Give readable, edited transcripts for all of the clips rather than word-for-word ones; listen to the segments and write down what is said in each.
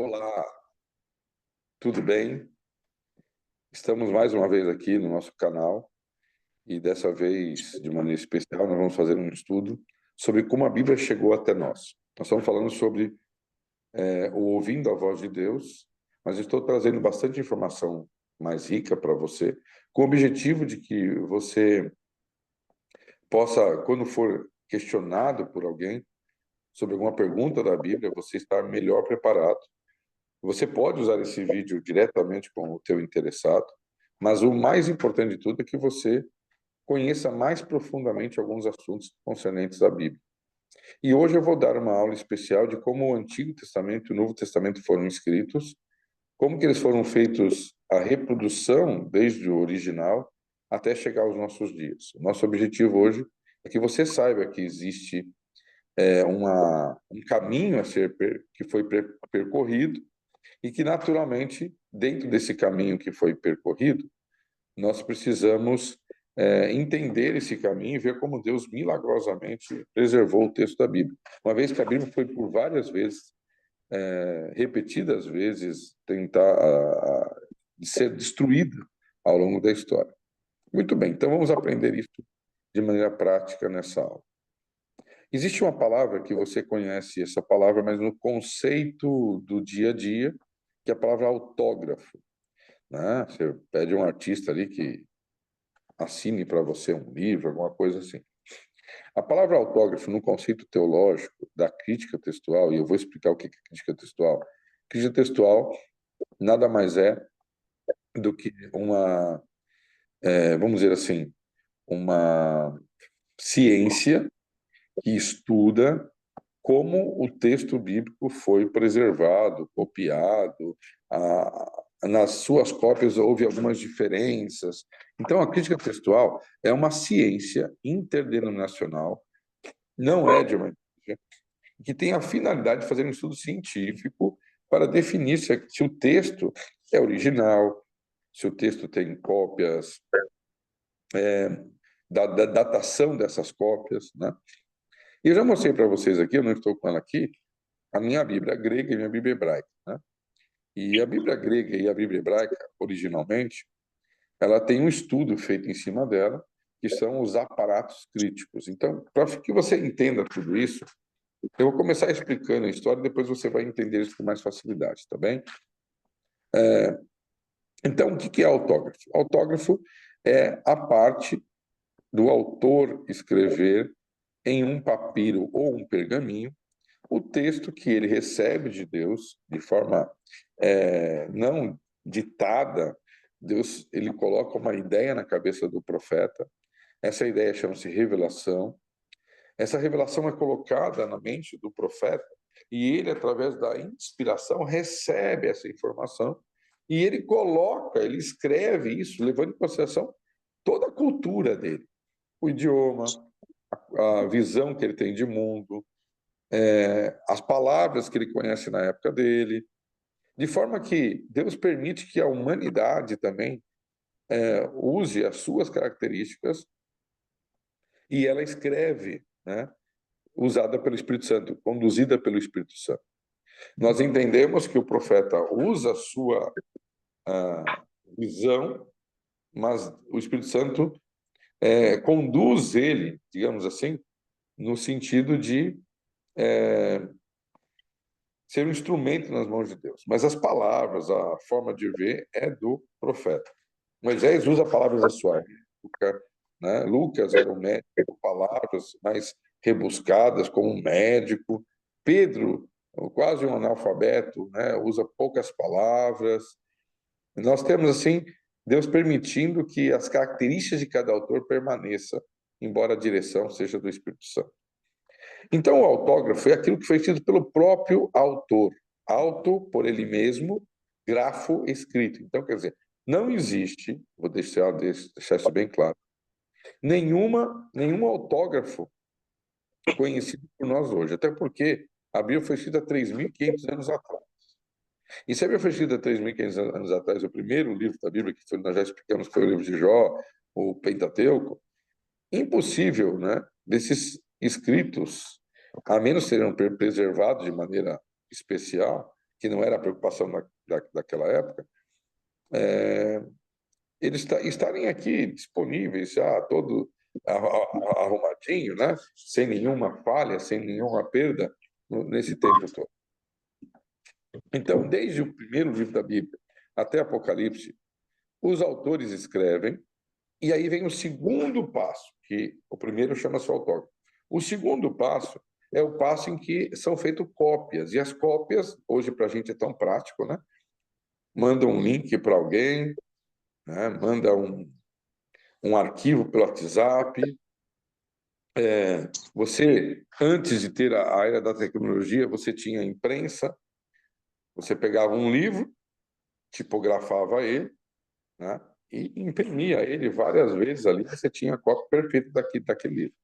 Olá, tudo bem? Estamos mais uma vez aqui no nosso canal e dessa vez, de maneira especial, nós vamos fazer um estudo sobre como a Bíblia chegou até nós. Nós estamos falando sobre o ouvindo a voz de Deus, mas estou trazendo bastante informação mais rica para você, com o objetivo de que você possa, quando for questionado por alguém sobre alguma pergunta da Bíblia, você estar melhor preparado. Você pode usar esse vídeo diretamente com o teu interessado, mas o mais importante de tudo é que você conheça mais profundamente alguns assuntos concernentes à Bíblia. E hoje eu vou dar uma aula especial de como o Antigo Testamento e o Novo Testamento foram escritos, como que eles foram feitos a reprodução desde o original até chegar aos nossos dias. O nosso objetivo hoje é que você saiba que existe um caminho a ser que foi percorrido e que, naturalmente, dentro desse caminho que foi percorrido, nós precisamos entender esse caminho e ver como Deus milagrosamente preservou o texto da Bíblia. Uma vez que a Bíblia foi por várias vezes, repetidas vezes, tentar ser destruída ao longo da história. Muito bem, então vamos aprender isso de maneira prática nessa aula. Existe uma palavra que você conhece essa palavra, mas no conceito do dia a dia, que é a palavra autógrafo, né? Você pede a um artista ali que assine para você um livro, alguma coisa assim. A palavra autógrafo, no conceito teológico da crítica textual, e eu vou explicar o que é crítica textual. Crítica textual nada mais é do que vamos dizer assim, uma ciência que estuda como o texto bíblico foi preservado, copiado, nas suas cópias houve algumas diferenças. Então, a crítica textual é uma ciência interdenominacional, não é de uma igreja, que tem a finalidade de fazer um estudo científico para definir se o texto é original, se o texto tem cópias, da datação dessas cópias, né? E eu já mostrei para vocês aqui, eu não estou com ela aqui, a minha Bíblia grega e a minha Bíblia hebraica, né? E a Bíblia grega e a Bíblia hebraica, originalmente, ela tem um estudo feito em cima dela, que são os aparatos críticos. Então, para que você entenda tudo isso, eu vou começar explicando a história e depois você vai entender isso com mais facilidade, tá bem? Então, o que é autógrafo? Autógrafo é a parte do autor escrever em um papiro ou um pergaminho o texto que ele recebe de Deus de forma não ditada. Deus, ele coloca uma ideia na cabeça do profeta. Essa ideia chama-se revelação. Essa revelação é colocada na mente do profeta e ele, através da inspiração, recebe essa informação e ele coloca, ele escreve isso, levando em consideração toda a cultura dele, o idioma, a visão que ele tem de mundo, as palavras que ele conhece na época dele, de forma que Deus permite que a humanidade também use as suas características e ela escreve, né, usada pelo Espírito Santo, conduzida pelo Espírito Santo. Nós entendemos que o profeta usa a sua visão, mas o Espírito Santo conduz ele, digamos assim, no sentido de ser um instrumento nas mãos de Deus. Mas as palavras, a forma de ver é do profeta. Moisés usa palavras da sua época, né? Lucas era um médico com palavras mais rebuscadas, como um médico. Pedro, quase um analfabeto, né? Usa poucas palavras. Nós temos, assim, Deus permitindo que as características de cada autor permaneçam, embora a direção seja do Espírito Santo. Então, o autógrafo é aquilo que foi escrito pelo próprio autor. Auto, por ele mesmo, grafo, escrito. Então, quer dizer, não existe, vou deixar isso bem claro, nenhum autógrafo conhecido por nós hoje. Até porque a Bíblia foi escrita há 3.500 anos atrás. E se a Bíblia foi escrita há 3.500 anos atrás, o primeiro livro da Bíblia, que nós já explicamos, foi o livro de Jó, o Pentateuco, impossível, né, desses escritos, a menos serem preservados de maneira especial, que não era a preocupação daquela época, eles estarem aqui disponíveis já, todo arrumadinho, né? Sem nenhuma falha, sem nenhuma perda nesse tempo todo. Então, desde o primeiro livro da Bíblia até Apocalipse, os autores escrevem, e aí vem o segundo passo, que o primeiro chama-se autógrafo. O segundo passo é o passo em que são feitas cópias, e as cópias, hoje para a gente é tão prático, né? Manda um link para alguém, né? Manda um arquivo pelo WhatsApp. Você, antes de ter a era da tecnologia, você tinha imprensa, você pegava um livro, tipografava ele, né? E imprimia ele várias vezes ali, você tinha a cópia perfeita daquele livro.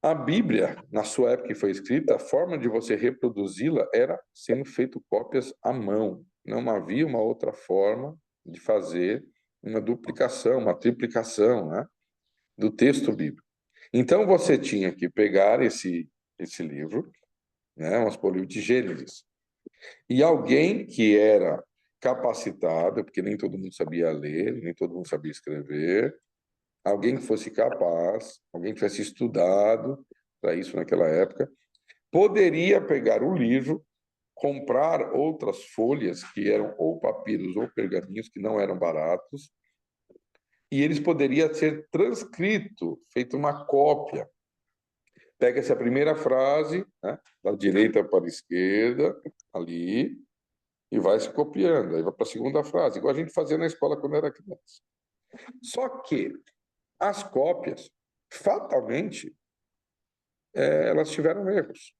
A Bíblia, na sua época que foi escrita, a forma de você reproduzi-la era sendo feito cópias à mão. Não havia uma outra forma de fazer uma duplicação, uma triplicação, né, do texto bíblico. Então, você tinha que pegar esse livro, né, vamos supor, o livro de Gênesis, e alguém que era capacitado, porque nem todo mundo sabia ler, nem todo mundo sabia escrever, alguém que fosse capaz, alguém que tivesse estudado para isso naquela época, poderia pegar o livro, comprar outras folhas que eram ou papiros ou pergaminhos que não eram baratos, e eles poderiam ser transcrito, feito uma cópia. Pega essa primeira frase, né, da direita para a esquerda, ali, e vai se copiando. Aí vai para a segunda frase, igual a gente fazia na escola quando era criança. Só que as cópias, fatalmente, elas tiveram erros.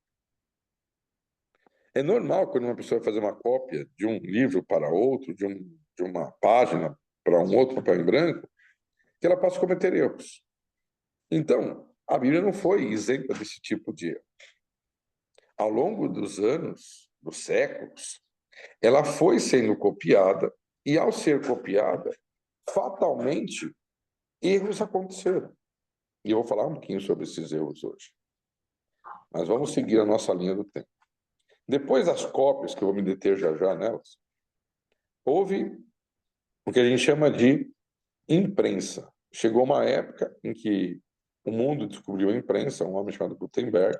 É normal quando uma pessoa vai fazer uma cópia de um livro para outro, de uma página para um outro papel em branco, que ela possa cometer erros. Então, a Bíblia não foi isenta desse tipo de erro. Ao longo dos anos, dos séculos, ela foi sendo copiada e, ao ser copiada, fatalmente, erros aconteceram. E eu vou falar um pouquinho sobre esses erros hoje. Mas vamos seguir a nossa linha do tempo. Depois das cópias, que eu vou me deter já nelas, houve o que a gente chama de imprensa. Chegou uma época em que o mundo descobriu a imprensa, um homem chamado Gutenberg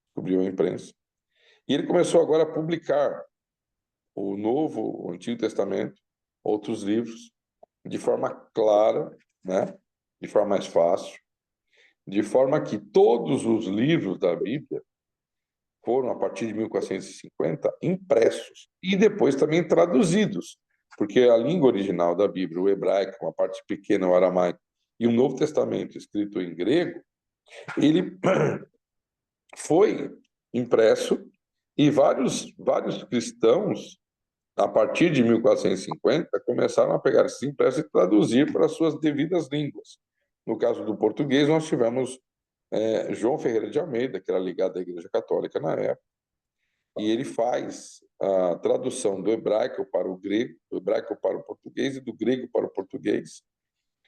descobriu a imprensa, e ele começou agora a publicar o Novo, o Antigo Testamento, outros livros, de forma clara, né? De forma mais fácil, de forma que todos os livros da Bíblia foram, a partir de 1450, impressos e depois também traduzidos, porque a língua original da Bíblia, o hebraico, uma parte pequena, o aramaico, e o Novo Testamento, escrito em grego, ele foi impresso e vários cristãos, a partir de 1450, começaram a pegar esses impressos e traduzir para as suas devidas línguas. No caso do português, nós tivemos João Ferreira de Almeida, que era ligado à Igreja Católica na época, e ele faz a tradução do hebraico para o grego, do hebraico para o português e do grego para o português.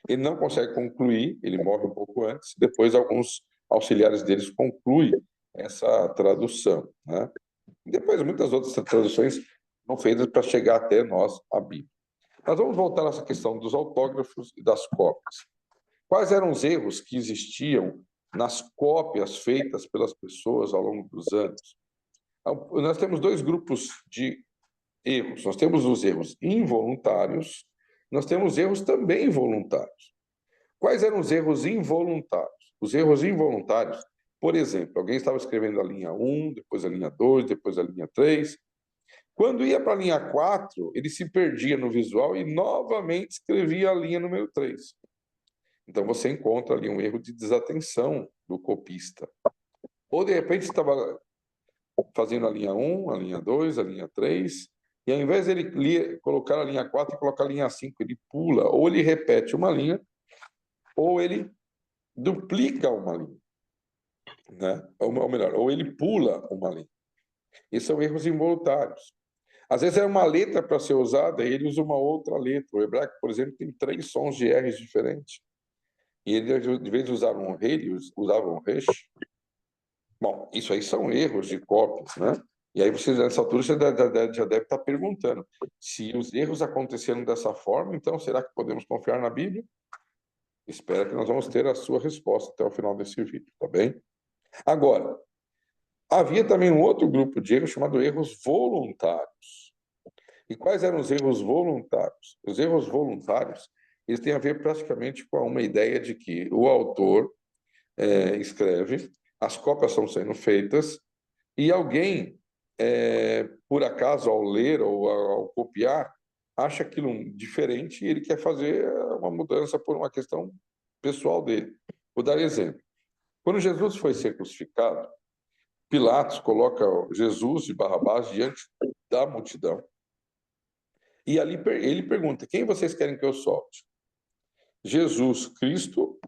Ele não consegue concluir, ele morre um pouco antes, depois alguns auxiliares deles concluem essa tradução, né? E depois muitas outras traduções foram feitas para chegar até nós, a Bíblia. Mas vamos voltar a essa questão dos autógrafos e das cópias. Quais eram os erros que existiam nas cópias feitas pelas pessoas ao longo dos anos? Nós temos dois grupos de erros. Nós temos os erros involuntários, nós temos erros também voluntários. Quais eram os erros involuntários? Os erros involuntários, por exemplo, alguém estava escrevendo a linha 1, depois a linha 2, depois a linha 3. Quando ia para a linha 4, ele se perdia no visual e novamente escrevia a linha número 3. Então você encontra ali um erro de desatenção do copista. Ou de repente estava fazendo a linha 1, a linha 2, a linha 3, e ao invés de ele colocar a linha 4 e colocar a linha 5, ele pula, ou ele repete uma linha, ou ele duplica uma linha, né? Ou melhor, ou ele pula uma linha. E são erros involuntários. Às vezes é uma letra para ser usada e ele usa uma outra letra. O hebraico, por exemplo, tem 3 sons de R's diferentes. E ele, de vez de usar um rei, ele usava um resh. Bom, isso aí são erros de cópias, né? E aí você, nessa altura, você já deve estar perguntando, se os erros aconteceram dessa forma, então será que podemos confiar na Bíblia? Espero que nós vamos ter a sua resposta até o final desse vídeo, tá bem? Agora, havia também um outro grupo de erros chamado erros voluntários. E quais eram os erros voluntários? Os erros voluntários, eles têm a ver praticamente com uma ideia de que o autor escreve, as cópias estão sendo feitas, e alguém, por acaso, ao ler ou ao copiar, acha aquilo diferente e ele quer fazer uma mudança por uma questão pessoal dele. Vou dar exemplo. Quando Jesus foi ser crucificado, Pilatos coloca Jesus e Barrabás diante da multidão. E ali ele pergunta: quem vocês querem que eu solte? Jesus Cristo,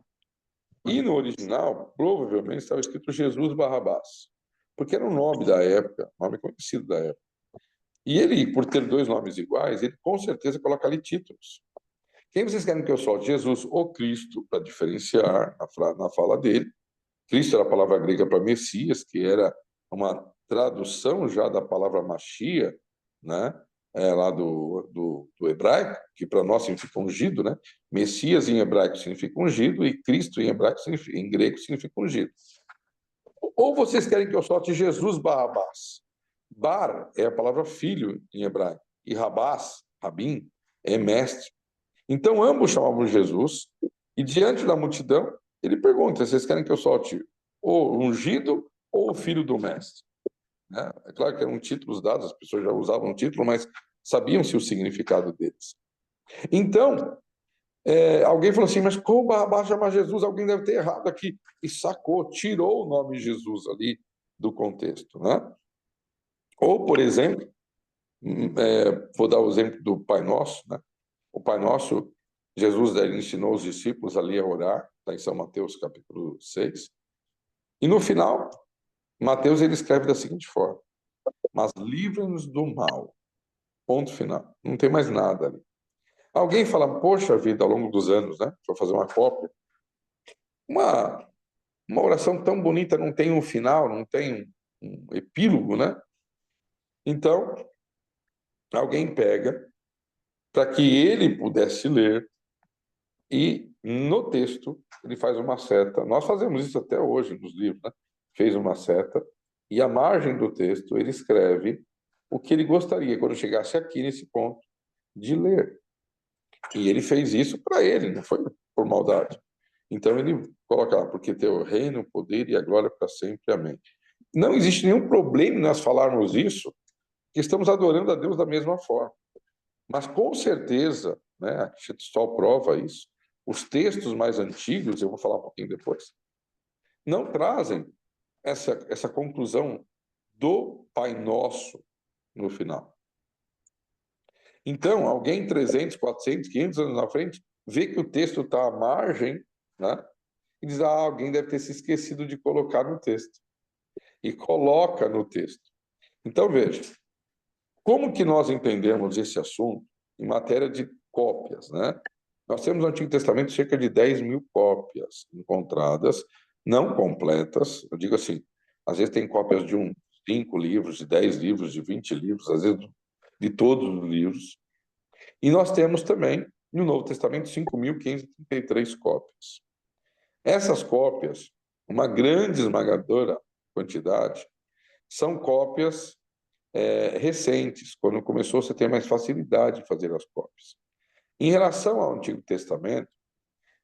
e no original, provavelmente, estava escrito Jesus Barrabás, porque era um nome da época, nome conhecido da época. E ele, por ter dois nomes iguais, ele com certeza coloca ali títulos. Quem vocês querem que eu solte? Jesus ou Cristo, para diferenciar na fala dele. Cristo era a palavra grega para Messias, que era uma tradução já da palavra Machia, né? Lá do hebraico, que para nós significa ungido, né? Messias em hebraico significa ungido e Cristo em hebraico em grego significa ungido. Ou vocês querem que eu solte Jesus Barrabás? Bar é a palavra filho em hebraico e Rabás, Rabim, é mestre. Então ambos chamavam Jesus e diante da multidão ele pergunta: vocês querem que eu solte o ungido ou o filho do mestre? Né? É claro que eram títulos dados, as pessoas já usavam o título, mas sabiam-se o significado deles. Então, alguém falou assim, mas como Barrabás chama Jesus? Alguém deve ter errado aqui. E sacou, tirou o nome Jesus ali do contexto. Né? Ou, por exemplo, vou dar o exemplo do Pai Nosso. Né? O Pai Nosso, Jesus ensinou os discípulos ali a orar, está em São Mateus capítulo 6. E no final, Mateus ele escreve da seguinte forma: mas livra-nos do mal. Ponto final. Não tem mais nada ali. Alguém fala, poxa vida, ao longo dos anos, né? Vou fazer uma cópia. Uma oração tão bonita não tem um final, não tem um epílogo, né? Então, alguém pega para que ele pudesse ler e no texto ele faz uma seta. Nós fazemos isso até hoje nos livros, né? Fez uma seta e à margem do texto ele escreve o que ele gostaria, quando chegasse aqui nesse ponto, de ler. E ele fez isso para ele, não foi por maldade. Então ele coloca lá, porque teu reino, o poder e a glória para sempre. Amém. Não existe nenhum problema em nós falarmos isso, que estamos adorando a Deus da mesma forma. Mas com certeza, né, a textual prova isso, os textos mais antigos, eu vou falar um pouquinho depois, não trazem essa conclusão do Pai Nosso no final. Então, alguém 300, 400, 500 anos na frente vê que o texto está à margem, né? E diz, alguém deve ter se esquecido de colocar no texto. E coloca no texto. Então, veja, como que nós entendemos esse assunto em matéria de cópias, né? Nós temos no Antigo Testamento cerca de 10.000 cópias encontradas, não completas. Eu digo assim, às vezes tem cópias de 5 livros, de 10 livros, de 20 livros, às vezes de todos os livros. E nós temos também, no Novo Testamento, 5.533 cópias. Essas cópias, uma grande esmagadora quantidade, são cópias recentes, quando começou você ter mais facilidade de fazer as cópias. Em relação ao Antigo Testamento,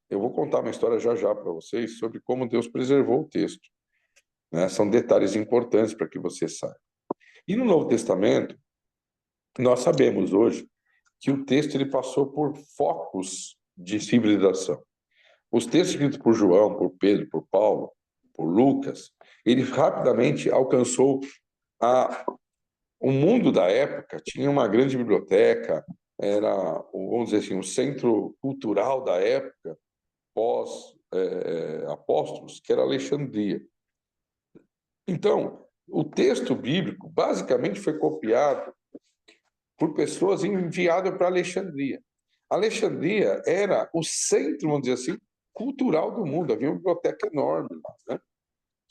eu vou contar uma história já para vocês sobre como Deus preservou o texto. Né? São detalhes importantes para que você saiba. E no Novo Testamento, nós sabemos hoje que o texto ele passou por focos de civilização. Os textos escritos por João, por Pedro, por Paulo, por Lucas, ele rapidamente alcançou o mundo da época, tinha uma grande biblioteca, era, vamos dizer assim, o centro cultural da época, pós-apóstolos, que era Alexandria. Então, o texto bíblico basicamente foi copiado por pessoas enviadas para Alexandria. Alexandria era o centro, vamos dizer assim, cultural do mundo. Havia uma biblioteca enorme lá, né?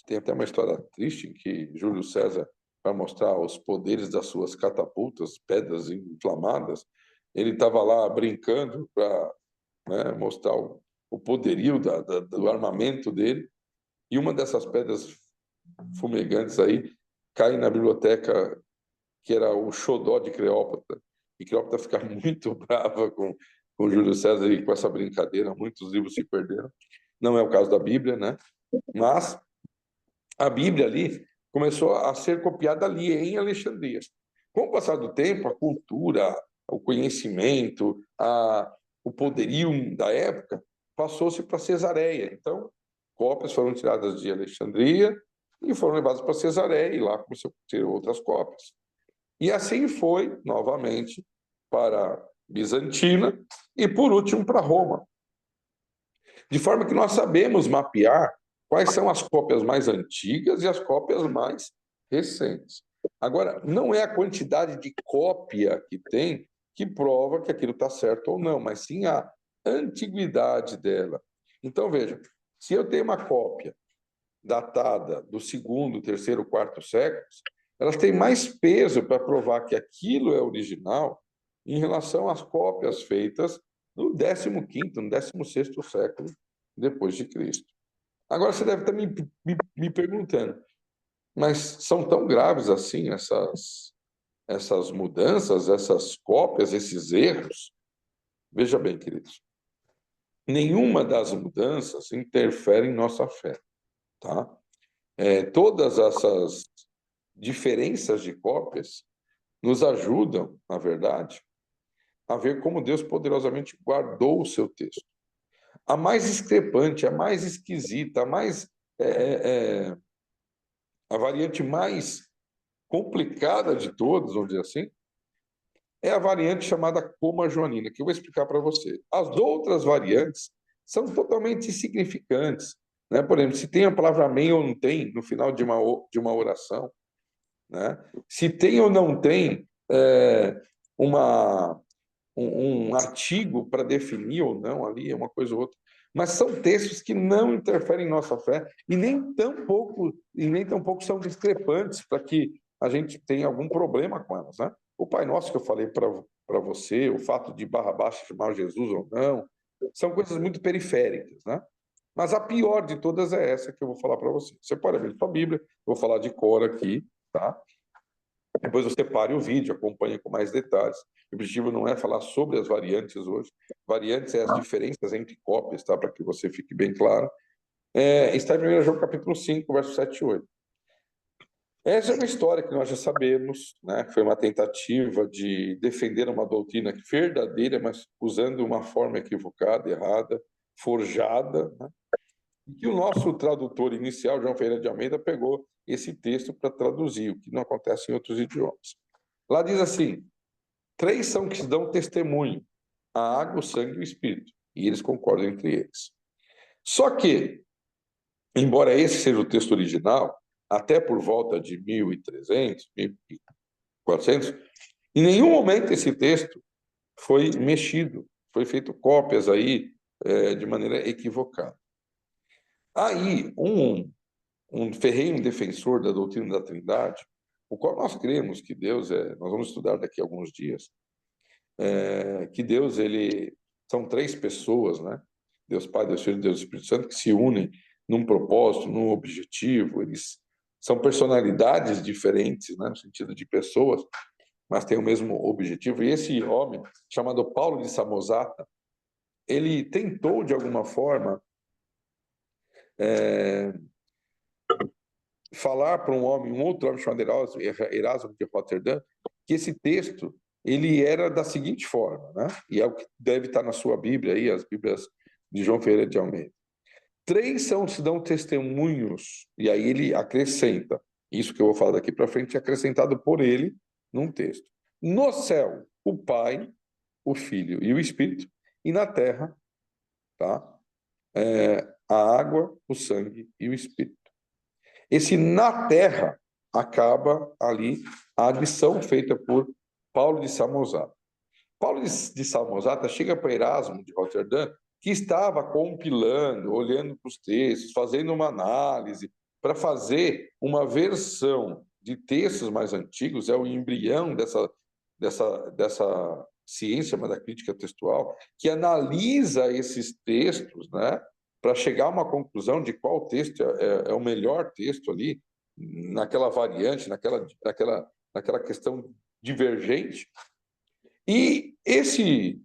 Tem até uma história triste em que Júlio César para mostrar os poderes das suas catapultas, pedras inflamadas. Ele estava lá brincando para, né, mostrar o poderio do armamento dele. E uma dessas pedras fumegantes aí cai na biblioteca, que era o xodó de Cleópatra. E Cleópatra fica muito brava com Júlio César e com essa brincadeira. Muitos livros se perderam. Não é o caso da Bíblia, né? Mas a Bíblia ali começou a ser copiada ali em Alexandria. Com o passar do tempo, a cultura, o conhecimento, o poderio da época passou-se para Cesareia. Então, cópias foram tiradas de Alexandria e foram levadas para Cesareia, e lá começou a ter outras cópias. E assim foi, novamente, para Bizantina e, por último, para Roma. De forma que nós sabemos mapear quais são as cópias mais antigas e as cópias mais recentes. Agora, não é a quantidade de cópia que tem que prova que aquilo está certo ou não, mas sim a antiguidade dela. Então, veja, se eu tenho uma cópia datada do segundo, terceiro, quarto séculos, elas têm mais peso para provar que aquilo é original em relação às cópias feitas no 15º, no 16º século depois de Cristo. Agora você deve estar me perguntando, mas são tão graves assim essas mudanças, essas cópias, esses erros? Veja bem, queridos, nenhuma das mudanças interfere em nossa fé, tá? Todas essas diferenças de cópias nos ajudam, na verdade, a ver como Deus poderosamente guardou o seu texto. A mais discrepante, a mais esquisita, a variante mais complicada de todas, vamos dizer assim, é a variante chamada coma joanina, que eu vou explicar para você. As outras variantes são totalmente insignificantes, né? Por exemplo, se tem a palavra amém ou não tem no final de uma oração, né? Se tem ou não tem uma um artigo para definir ou não ali, é uma coisa ou outra. Mas são textos que não interferem em nossa fé e nem tão pouco são discrepantes para que a gente tenha algum problema com elas, né? O Pai Nosso que eu falei para você, o fato de Barrabás chamar Jesus ou não, são coisas muito periféricas, né? Mas a pior de todas é essa que eu vou falar para você. Você pode abrir sua Bíblia, eu vou falar de cor aqui, tá? Depois você pare o vídeo, acompanhe com mais detalhes. O objetivo não é falar sobre as variantes hoje. Variantes é as diferenças entre cópias, tá? Para que você fique bem claro. Está em 1 João capítulo 5, verso 7 e 8. Essa é uma história que nós já sabemos, né? Foi uma tentativa de defender uma doutrina verdadeira, mas usando uma forma equivocada, errada, forjada, né? E que o nosso tradutor inicial, João Ferreira de Almeida, pegou esse texto para traduzir, o que não acontece em outros idiomas. Lá diz assim: 3 são que se dão testemunho, a água, o sangue e o espírito, e eles concordam entre eles. Só que, embora esse seja o texto original, até por volta de 1300, 1400, em nenhum momento esse texto foi mexido, foi feito cópias aí de maneira equivocada. Aí, um ferrenho defensor da doutrina da Trindade, o qual nós cremos que Deus nós vamos estudar daqui a alguns dias, que Deus, ele são 3 pessoas, né? Deus Pai, Deus Filho e Deus Espírito Santo, que se unem num propósito, num objetivo. Eles são personalidades diferentes, né? No sentido de pessoas, mas têm o mesmo objetivo. E esse homem, chamado Paulo de Samosata, ele tentou, de alguma forma, falar para um outro homem chamado Erasmo de Roterdã, que esse texto ele era da seguinte forma, né? E é o que deve estar na sua Bíblia aí, as Bíblias de João Ferreira de Almeida. 3 se dão testemunhos, e aí ele acrescenta, isso que eu vou falar daqui para frente, é acrescentado por ele num texto. No céu, o Pai, o Filho e o Espírito, e na terra, tá? A água, o sangue e o Espírito. Esse na terra acaba ali a adição feita por Paulo de Samosata. Paulo de Samosata chega para Erasmo de Roterdã, que estava compilando, olhando para os textos, fazendo uma análise, para fazer uma versão de textos mais antigos, é o embrião dessa ciência da crítica textual, que analisa esses textos, né, para chegar a uma conclusão de qual texto é o melhor texto ali, naquela variante, naquela questão divergente. E esse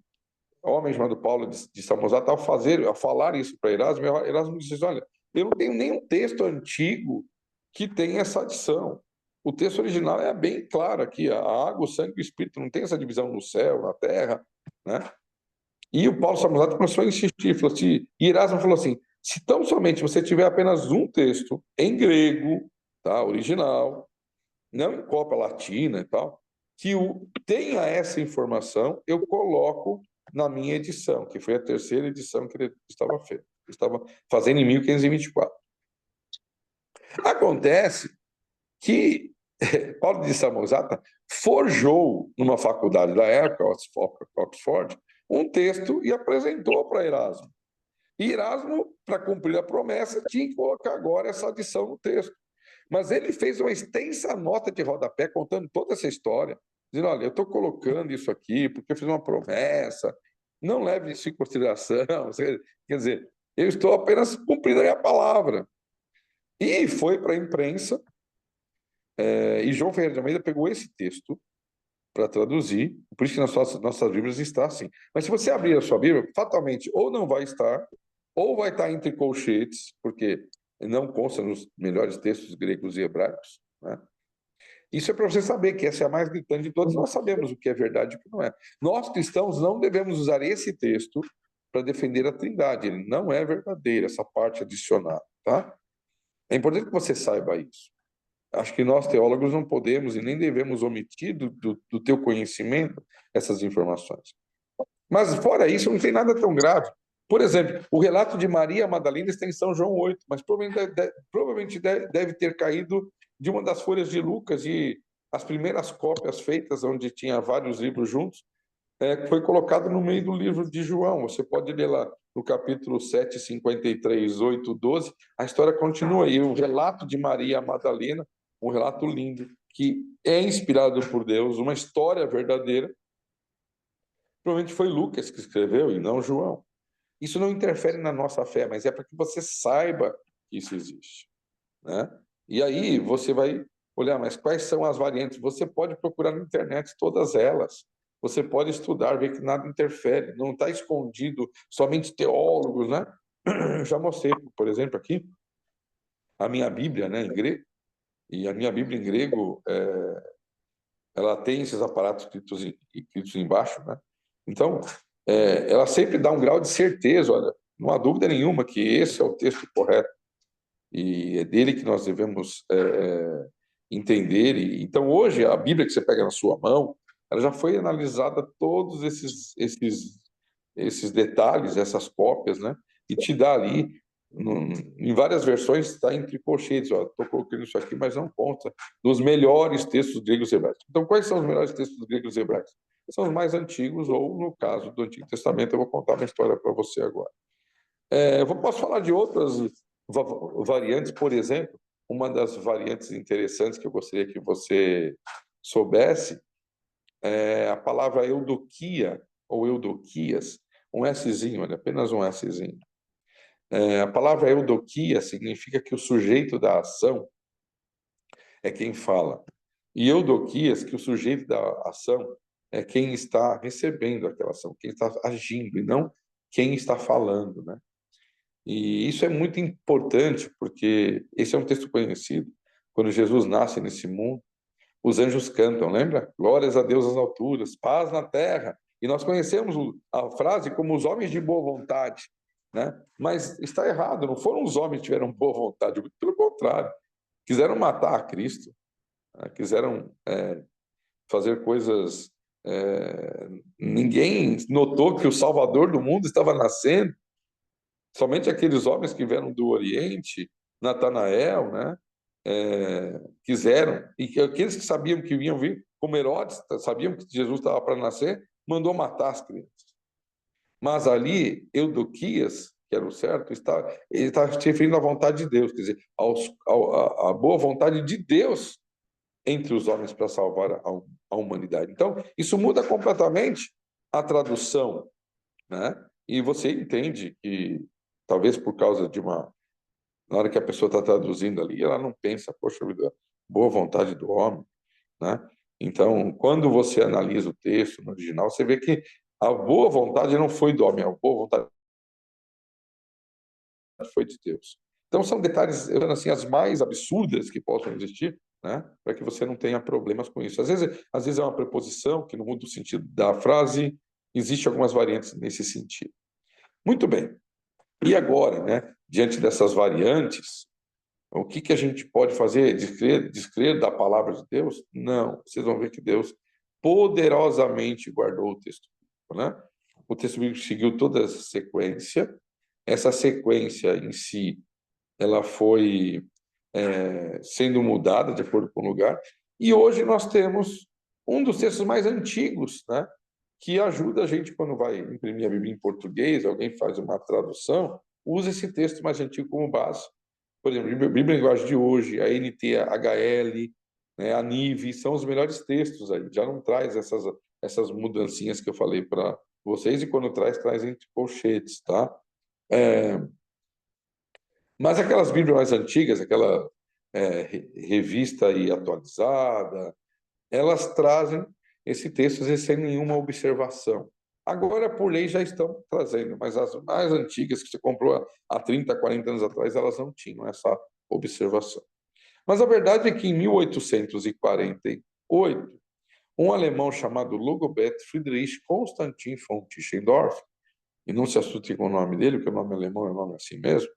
homem chamado Paulo de Samosata, ao falar isso para Erasmo, Erasmo disse: olha, eu não tenho nenhum texto antigo que tenha essa adição. O texto original é bem claro aqui: a água, o sangue e o espírito, não tem essa divisão no céu, na terra, né? E o Paulo Samosata começou a insistir, falou assim, e Erasmo falou assim: se tão somente você tiver apenas um texto em grego, tá, original, não em cópia latina e tal, que tenha essa informação, eu coloco na minha edição, que foi a terceira edição que ele estava fazendo em 1524. Acontece que Paulo de Samosata forjou numa faculdade da época, Oxford, um texto e apresentou para Erasmo. E Erasmo, para cumprir a promessa, tinha que colocar agora essa adição no texto. Mas ele fez uma extensa nota de rodapé contando toda essa história, dizendo: olha, eu estou colocando isso aqui porque eu fiz uma promessa, não leve isso em consideração. Quer dizer, eu estou apenas cumprindo a minha palavra. E foi para a imprensa, e João Ferreira de Almeida pegou esse texto para traduzir, por isso que nas nossas Bíblias está assim. Mas se você abrir a sua Bíblia, fatalmente ou não vai estar, ou vai estar entre colchetes, porque não consta nos melhores textos gregos e hebraicos, né? Isso é para você saber que essa é a mais gritante de todas. Nós sabemos o que é verdade e o que não é. Nós, cristãos, não devemos usar esse texto para defender a Trindade. Ele não é verdadeiro, essa parte adicional, tá? É importante que você saiba isso. Acho que nós, teólogos, não podemos e nem devemos omitir do teu conhecimento essas informações. Mas, fora isso, não tem nada tão grave. Por exemplo, o relato de Maria Madalena está em São João 8, mas provavelmente deve ter caído de uma das folhas de Lucas, e as primeiras cópias feitas, onde tinha vários livros juntos, foi colocado no meio do livro de João. Você pode ler lá no capítulo 7, 53, 8, 12, a história continua aí. O relato de Maria Madalena, um relato lindo, que é inspirado por Deus, uma história verdadeira. Provavelmente foi Lucas que escreveu e não João. Isso não interfere na nossa fé, mas é para que você saiba que isso existe, né? E aí você vai olhar, mas quais são as variantes? Você pode procurar na internet todas elas. Você pode estudar, ver que nada interfere, não está escondido, somente teólogos, né? Eu já mostrei, por exemplo, aqui, a minha Bíblia, né, em grego, e a minha Bíblia em grego, ela tem esses aparatos escritos embaixo, né? Então, ela sempre dá um grau de certeza, olha, não há dúvida nenhuma que esse é o texto correto, e é dele que nós devemos entender. Então, hoje, a Bíblia que você pega na sua mão, ela já foi analisada todos esses detalhes, essas cópias, né? E te dá ali, em várias versões, está entre colchetes. Estou colocando isso aqui, mas não conta dos melhores textos gregos e hebraicos. Então, quais são os melhores textos gregos e hebraicos? São os mais antigos, ou, no caso do Antigo Testamento, eu vou contar uma história para você agora. Posso falar de outras variantes, por exemplo, uma das variantes interessantes que eu gostaria que você soubesse é a palavra Eudoquia, ou Eudoquias, um Szinho, olha, apenas um Szinho. A palavra Eudoquia significa que o sujeito da ação é quem fala. E Eudoquias, que o sujeito da ação é quem está recebendo aquela ação, quem está agindo, e não quem está falando, né? E isso é muito importante, porque esse é um texto conhecido. Quando Jesus nasce nesse mundo, os anjos cantam, lembra? Glórias a Deus nas alturas, paz na terra. E nós conhecemos a frase como os homens de boa vontade, né? Mas está errado, não foram os homens que tiveram boa vontade, pelo contrário, quiseram matar a Cristo, né? Quiseram fazer coisas. Ninguém notou que o Salvador do mundo estava nascendo. Somente aqueles homens que vieram do Oriente, Natanael, né, quiseram, e que aqueles que sabiam que iam vir, como Herodes, sabiam que Jesus estava para nascer, mandou matar as crianças. Mas ali, Eudoquias, que era o certo, ele está se referindo à vontade de Deus, quer dizer, à boa vontade de Deus entre os homens para salvar a humanidade. Então, isso muda completamente a tradução, né? E você entende que, talvez por causa de uma... Na hora que a pessoa está traduzindo ali, ela não pensa, poxa vida, boa vontade do homem, né? Então, quando você analisa o texto no original, você vê que a boa vontade não foi do homem, a boa vontade foi de Deus. Então, são detalhes, assim, as mais absurdas que possam existir, né? Para que você não tenha problemas com isso. Às vezes é uma preposição que não muda o sentido da frase, existem algumas variantes nesse sentido. Muito bem. E agora, né, diante dessas variantes, o que a gente pode fazer? Descrer da palavra de Deus? Não. Vocês vão ver que Deus poderosamente guardou o texto bíblico, né? O texto bíblico seguiu toda essa sequência. Essa sequência em si, ela foi sendo mudada de acordo com o lugar. E hoje nós temos um dos textos mais antigos, né? Que ajuda a gente quando vai imprimir a Bíblia em português, alguém faz uma tradução, usa esse texto mais antigo como base. Por exemplo, a Bíblia em Linguagem de hoje, a NTHL, né, a NIV, são os melhores textos aí. Já não traz essas mudancinhas que eu falei para vocês, e quando traz entre colchetes, tá? Mas aquelas Bíblias mais antigas, aquela revista e atualizada, elas trazem esse texto às vezes, sem nenhuma observação. Agora, por lei, já estão trazendo, mas as mais antigas, que você comprou há 30, 40 anos atrás, elas não tinham essa observação. Mas a verdade é que em 1848, um alemão chamado Logobert Friedrich Constantin von Tischendorf, e não se assustem com o nome dele, porque o nome alemão é um nome assim mesmo,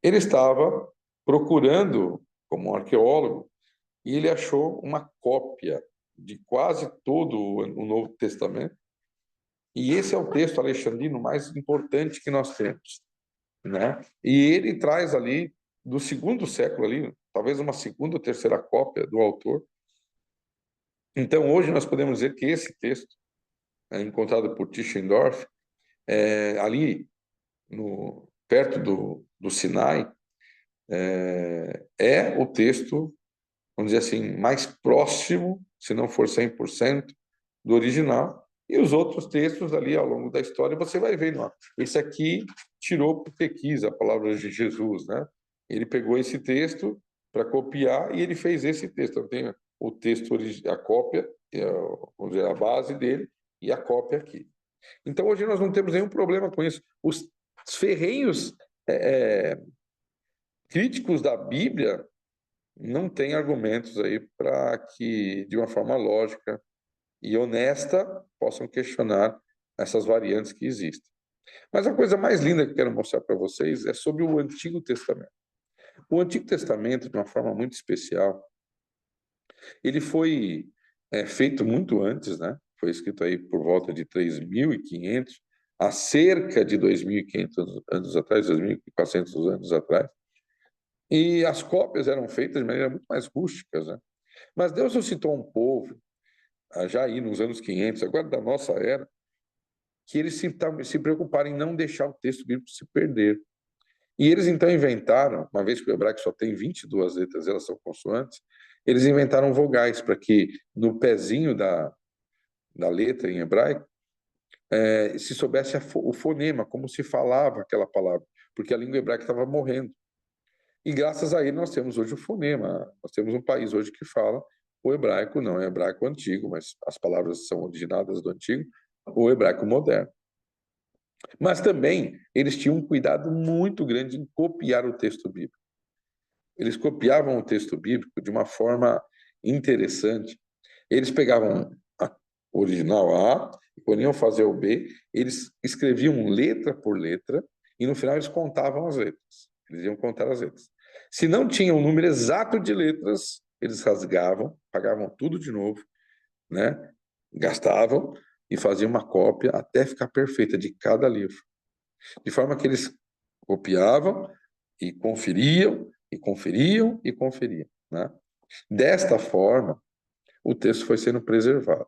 ele estava procurando, como um arqueólogo, e ele achou uma cópia de quase todo o Novo Testamento. E esse é o texto alexandrino mais importante que nós temos, né? E ele traz ali do segundo século ali, talvez uma segunda ou terceira cópia do autor. Então, hoje nós podemos dizer que esse texto, encontrado por Tischendorf, ali perto do Sinai, é o texto, vamos dizer assim, mais próximo, se não for 100%, do original. E os outros textos ali ao longo da história, você vai vendo, ó, esse aqui tirou porque quis a palavra de Jesus, né? Ele pegou esse texto para copiar e ele fez esse texto. Então, tem o texto, a cópia, vamos dizer, a base dele, e a cópia aqui. Então, hoje nós não temos nenhum problema com isso. Os ferrenhos críticos da Bíblia não têm argumentos aí para que, de uma forma lógica e honesta, possam questionar essas variantes que existem. Mas a coisa mais linda que eu quero mostrar para vocês é sobre o Antigo Testamento. O Antigo Testamento, de uma forma muito especial, ele foi feito muito antes, né? Foi escrito aí por volta de 3.500, há cerca de 2.500 anos atrás, 2.400 anos atrás. E as cópias eram feitas de maneira muito mais rústica, né? Mas Deus suscitou um povo, já aí nos anos 500, agora da nossa era, que eles se preocuparam em não deixar o texto bíblico se perder. E eles então inventaram, uma vez que o hebraico só tem 22 letras, elas são consoantes, eles inventaram vogais para que no pezinho da letra em hebraico se soubesse o fonema, como se falava aquela palavra, porque a língua hebraica estava morrendo. E graças a ele nós temos hoje o fonema. Nós temos um país hoje que fala o hebraico, não é hebraico antigo, mas as palavras são originadas do antigo, o hebraico moderno. Mas também eles tinham um cuidado muito grande em copiar o texto bíblico. Eles copiavam o texto bíblico de uma forma interessante. Eles pegavam o original A, e quando iam fazer o B, eles escreviam letra por letra, e no final eles contavam as letras. Eles iam contar as letras. Se não tinham o número exato de letras, eles rasgavam, pagavam tudo de novo, né? Gastavam e faziam uma cópia até ficar perfeita de cada livro. De forma que eles copiavam e conferiam, e conferiam, e conferiam, né? Desta forma, o texto foi sendo preservado.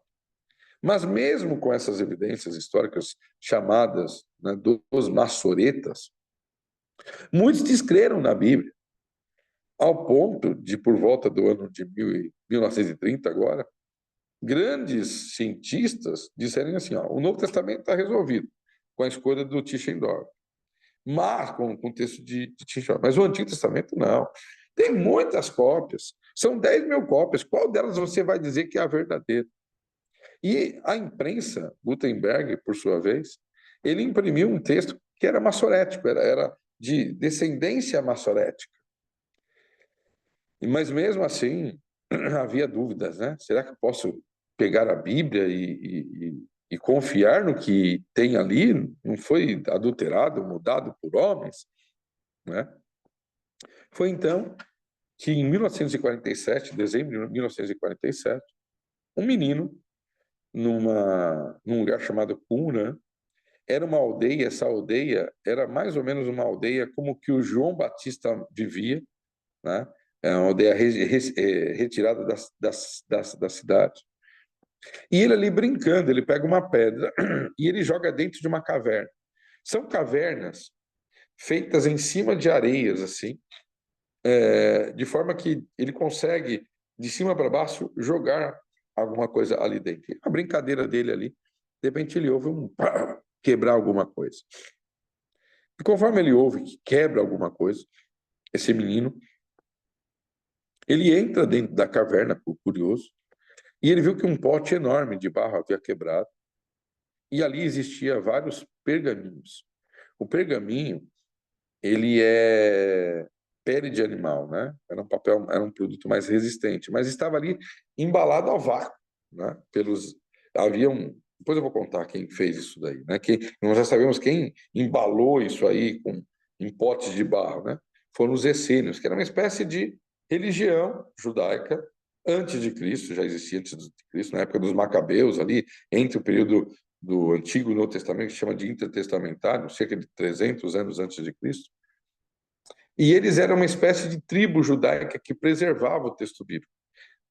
Mas mesmo com essas evidências históricas chamadas, né, dos massoretas, muitos descreram na Bíblia. ao ponto de, por volta do ano de 1930 agora, grandes cientistas disserem assim, ó, o Novo Testamento está resolvido com a escolha do Tischendorf, mas com o texto de Tischendorf. Mas o Antigo Testamento não. Tem muitas cópias, são 10 mil cópias. Qual delas você vai dizer que é a verdadeira? E a imprensa, Gutenberg, por sua vez, ele imprimiu um texto que era maçorético, era de descendência maçorética. Mas mesmo assim, havia dúvidas, né? Será que eu posso pegar a Bíblia e confiar no que tem ali? Não foi adulterado, mudado por homens, né? Foi então que em 1947, dezembro de 1947, um menino num lugar chamado Qumran, era uma aldeia, essa aldeia era mais ou menos uma aldeia como que o João Batista vivia, né? É uma aldeia retirada da cidade. E ele ali brincando, ele pega uma pedra e ele joga dentro de uma caverna. São cavernas feitas em cima de areias, assim, de forma que ele consegue, de cima para baixo, jogar alguma coisa ali dentro. A brincadeira dele ali, de repente ele ouve quebrar alguma coisa. E conforme ele ouve que quebra alguma coisa, esse menino, ele entra dentro da caverna, por curioso, e ele viu que um pote enorme de barro havia quebrado, e ali existia vários pergaminhos. O pergaminho, ele é pele de animal, né? Era um papel, era um produto mais resistente, mas estava ali embalado ao vácuo, né? Depois eu vou contar quem fez isso daí, né? Nós já sabemos quem embalou isso aí em potes de barro, né? Foram os essênios, que era uma espécie de religião judaica antes de Cristo, já existia antes de Cristo, na época dos Macabeus, ali entre o período do Antigo e Novo Testamento, que se chama de intertestamentário, cerca de 300 anos antes de Cristo. E eles eram uma espécie de tribo judaica que preservava o texto bíblico,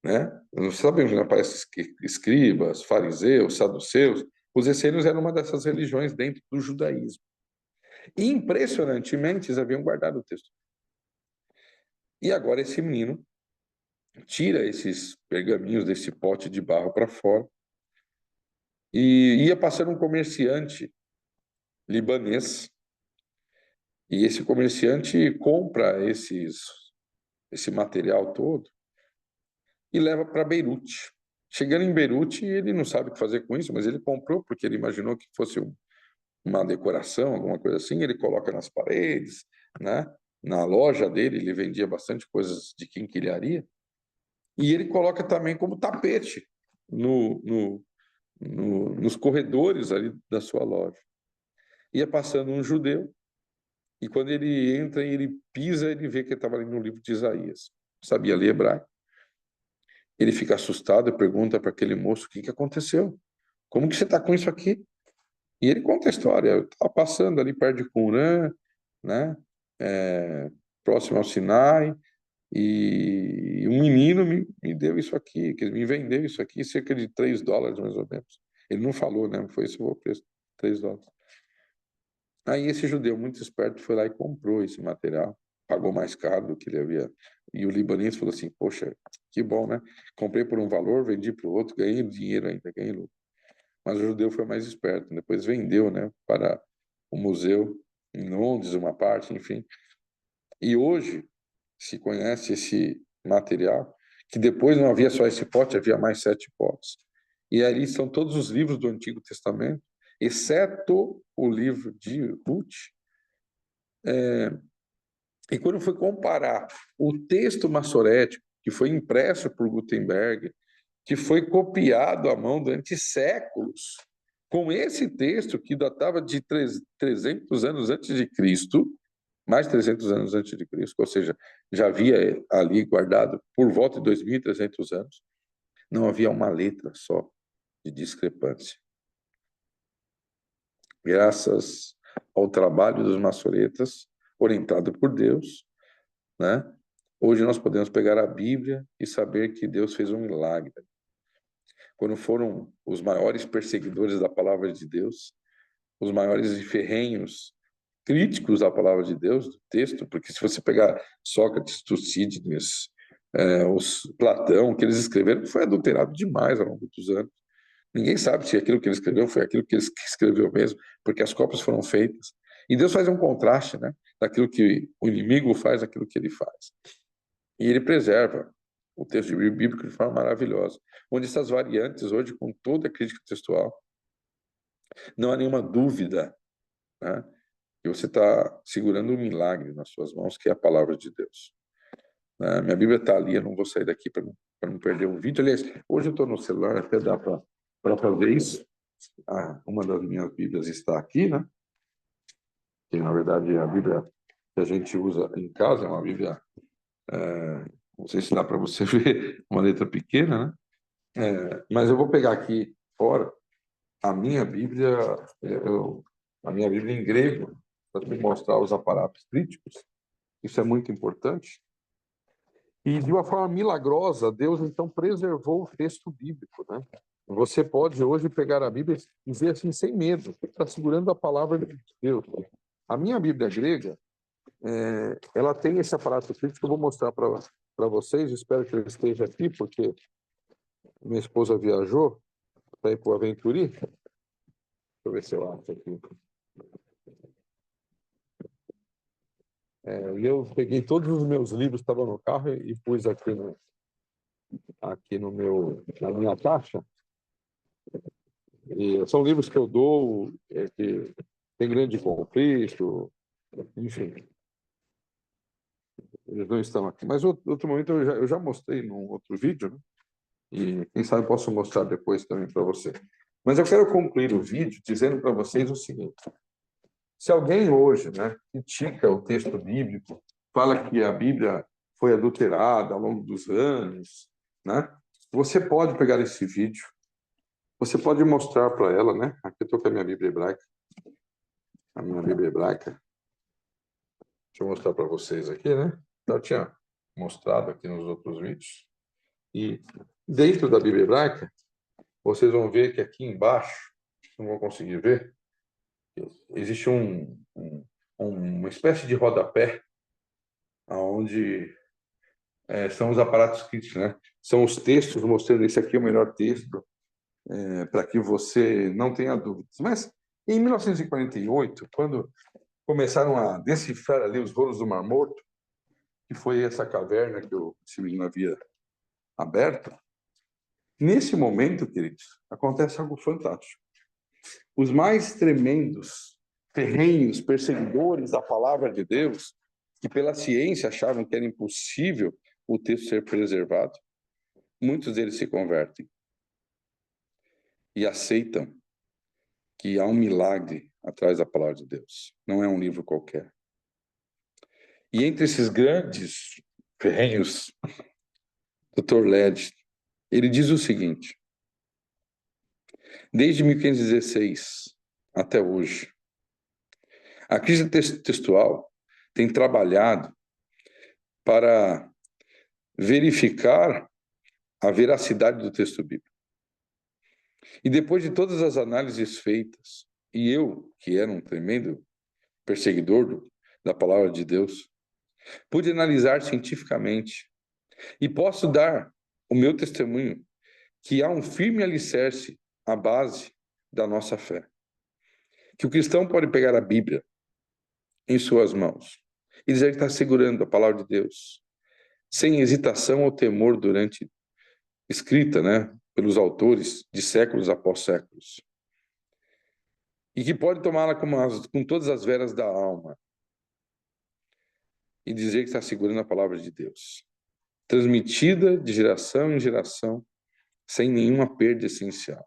né? Nós sabemos, né? Aparece escribas, fariseus, saduceus. Os essênios eram uma dessas religiões dentro do judaísmo. E, impressionantemente, eles haviam guardado o texto. E agora esse menino tira esses pergaminhos desse pote de barro para fora e ia passando um comerciante libanês. E esse comerciante compra esse material todo e leva para Beirute. Chegando em Beirute, ele não sabe o que fazer com isso, mas ele comprou porque ele imaginou que fosse uma decoração, alguma coisa assim. Ele coloca nas paredes, né? Na loja dele, ele vendia bastante coisas de quinquilharia. E ele coloca também como tapete no, no, nos corredores ali da sua loja. Ia passando um judeu, e quando ele entra e ele pisa, ele vê que ele estava ali no livro de Isaías. Sabia ler hebraico. Ele fica assustado e pergunta para aquele moço o que aconteceu. Como que você está com isso aqui? E ele conta a história. Eu estava passando ali perto de Qumran, né? Próximo ao Sinai, e um menino me deu isso aqui, que me vendeu isso aqui, cerca de $3 mais ou menos. Ele não falou, né? Foi esse o preço, $3. Aí esse judeu muito esperto foi lá e comprou esse material, pagou mais caro do que ele havia. E o libanês falou assim: poxa, que bom, né? Comprei por um valor, vendi para o outro, ganhei dinheiro ainda, ganhei lucro. Mas o judeu foi mais esperto, depois vendeu, né, para o museu em Londres, uma parte, enfim. E hoje se conhece esse material, que depois não havia só esse pote, havia mais 7 potes. E ali estão todos os livros do Antigo Testamento, exceto o livro de Ruth. E quando foi comparar o texto maçorético, que foi impresso por Gutenberg, que foi copiado à mão durante séculos, com esse texto que datava de 300 anos antes de Cristo, mais de 300 anos antes de Cristo, ou seja, já havia ali guardado por volta de 2.300 anos, não havia uma letra só de discrepância. Graças ao trabalho dos maçoretas, orientado por Deus, né? Hoje nós podemos pegar a Bíblia e saber que Deus fez um milagre. Quando foram os maiores perseguidores da palavra de Deus, os maiores e ferrenhos críticos à palavra de Deus, do texto, porque se você pegar Sócrates, Tucídides, Platão, o que eles escreveram foi adulterado demais ao longo dos anos. Ninguém sabe se aquilo que ele escreveu foi aquilo que ele escreveu mesmo, porque as cópias foram feitas. E Deus faz um contraste, né, daquilo que o inimigo faz, daquilo que ele faz. E ele preserva o texto bíblico de forma maravilhosa, onde essas variantes, hoje, com toda a crítica textual, não há nenhuma dúvida, né, que você está segurando um milagre nas suas mãos, que é a palavra de Deus. Minha Bíblia está ali, eu não vou sair daqui para não perder o vídeo. Aliás, hoje eu estou no celular, até dá para fazer isso. Uma das minhas Bíblias está aqui, né? Que, na verdade, é a Bíblia que a gente usa em casa, é uma Bíblia, não sei se dá para você ver, uma letra pequena, né? Mas eu vou pegar aqui fora a minha Bíblia, a minha Bíblia em grego, para te mostrar os aparatos críticos. Isso é muito importante. E, de uma forma milagrosa, Deus, então, preservou o texto bíblico, né? Você pode, hoje, pegar a Bíblia e dizer assim, sem medo, está segurando a palavra de Deus. A minha Bíblia grega, ela tem esse aparato crítico que eu vou mostrar para vocês. Espero que ele esteja aqui, porque minha esposa viajou para ir para o Aventuri. Deixa eu ver se eu acho aqui. E eu peguei todos os meus livros que estavam no carro e pus aqui na minha caixa. E são livros que eu dou, que tem grande conflito, enfim. Eles não estão aqui. Mas outro momento eu já mostrei num outro vídeo, né? E quem sabe eu posso mostrar depois também para você. Mas eu quero concluir o vídeo dizendo para vocês o seguinte: se alguém hoje, né, critica o texto bíblico, fala que a Bíblia foi adulterada ao longo dos anos, né? Você pode pegar esse vídeo, você pode mostrar para ela, né? Aqui eu estou com a minha Bíblia hebraica. A minha Bíblia hebraica. Deixa eu mostrar para vocês aqui, né? Eu tinha mostrado aqui nos outros vídeos. E dentro da Bíblia hebraica, vocês vão ver que aqui embaixo, não vão conseguir ver, existe uma espécie de rodapé, onde são os aparatos críticos, né? São os textos mostrando esse aqui é o melhor texto, para que você não tenha dúvidas. Mas em 1948, quando começaram a decifrar ali os rolos do Mar Morto, que foi essa caverna que esse menino havia aberto, nesse momento, queridos, acontece algo fantástico. Os mais tremendos, ferrenhos, perseguidores da palavra de Deus, que pela ciência achavam que era impossível o texto ser preservado, muitos deles se convertem e aceitam que há um milagre atrás da palavra de Deus. Não é um livro qualquer. E entre esses grandes ferrenhos, Dr. Led, ele diz o seguinte: desde 1516 até hoje, a crise textual tem trabalhado para verificar a veracidade do texto bíblico. E depois de todas as análises feitas, e eu, que era um tremendo perseguidor da palavra de Deus, pude analisar cientificamente e posso dar o meu testemunho que há um firme alicerce à base da nossa fé. Que o cristão pode pegar a Bíblia em suas mãos e dizer que está segurando a palavra de Deus, sem hesitação ou temor durante escrita, né, pelos autores de séculos após séculos. E que pode tomá-la com todas as veras da alma e dizer que está segurando a palavra de Deus, transmitida de geração em geração, sem nenhuma perda essencial.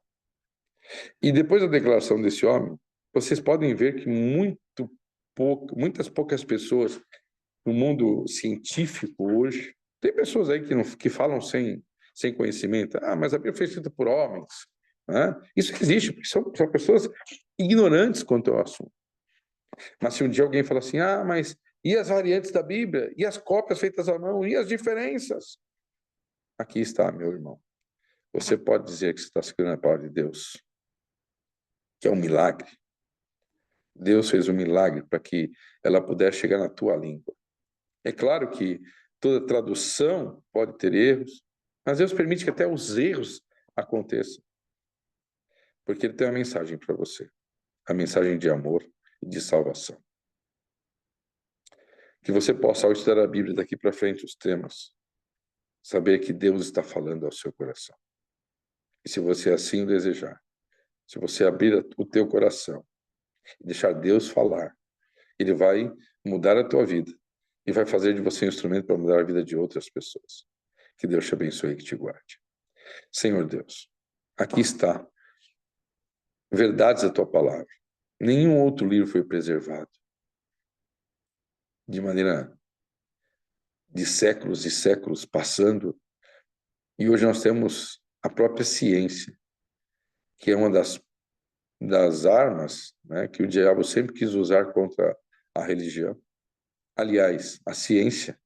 E depois da declaração desse homem, vocês podem ver que muitas poucas pessoas no mundo científico hoje, tem pessoas aí que falam sem conhecimento. Mas a Bíblia foi escrita por homens. Né? Isso existe, porque são pessoas ignorantes quanto ao assunto. Mas se um dia alguém fala assim, mas e as variantes da Bíblia? E as cópias feitas à mão? E as diferenças? Aqui está, meu irmão. Você pode dizer que você está segurando a palavra de Deus, que é um milagre. Deus fez um milagre para que ela pudesse chegar na tua língua. É claro que toda tradução pode ter erros, mas Deus permite que até os erros aconteçam, porque Ele tem uma mensagem para você, a mensagem de amor e de salvação. Que você possa, ao estudar a Bíblia daqui para frente, os temas, saber que Deus está falando ao seu coração. E se você assim desejar, se você abrir o teu coração e deixar Deus falar, Ele vai mudar a tua vida e vai fazer de você um instrumento para mudar a vida de outras pessoas. Que Deus te abençoe e que te guarde. Senhor Deus, aqui está verdades da tua palavra. Nenhum outro livro foi preservado de maneira de séculos e séculos passando. E hoje nós temos a própria ciência, que é uma das armas, né, que o diabo sempre quis usar contra a religião. Aliás, a ciência,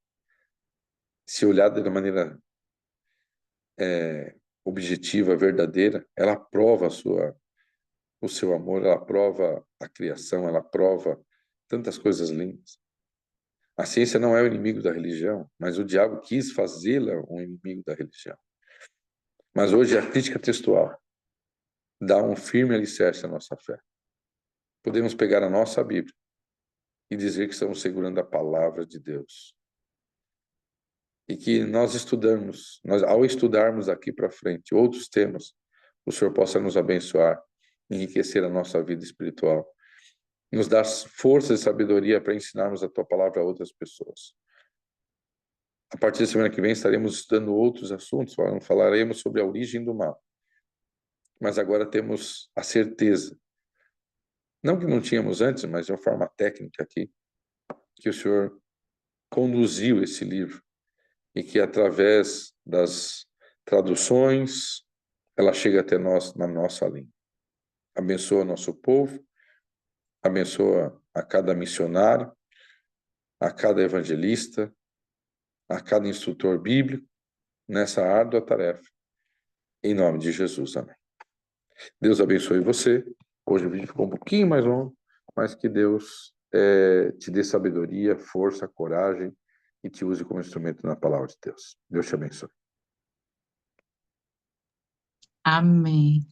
se olhada de maneira objetiva, verdadeira, ela prova o seu amor, ela prova a criação, ela prova tantas coisas lindas. A ciência não é o inimigo da religião, mas o diabo quis fazê-la um inimigo da religião. Mas hoje a crítica textual dá um firme alicerce à nossa fé. Podemos pegar a nossa Bíblia e dizer que estamos segurando a palavra de Deus. E que ao estudarmos daqui para frente outros temas, o Senhor possa nos abençoar, enriquecer a nossa vida espiritual, nos dar força e sabedoria para ensinarmos a Tua palavra a outras pessoas. A partir da semana que vem estaremos estudando outros assuntos, falaremos sobre a origem do mal. Mas agora temos a certeza, não que não tínhamos antes, mas de uma forma técnica aqui, que o Senhor conduziu esse livro e que através das traduções ela chega até nós na nossa língua. Abençoa nosso povo, abençoa a cada missionário, a cada evangelista, a cada instrutor bíblico nessa árdua tarefa. Em nome de Jesus, amém. Deus abençoe você. Hoje o vídeo ficou um pouquinho mais longo, mas que Deus te dê sabedoria, força, coragem e te use como instrumento na palavra de Deus. Deus te abençoe. Amém.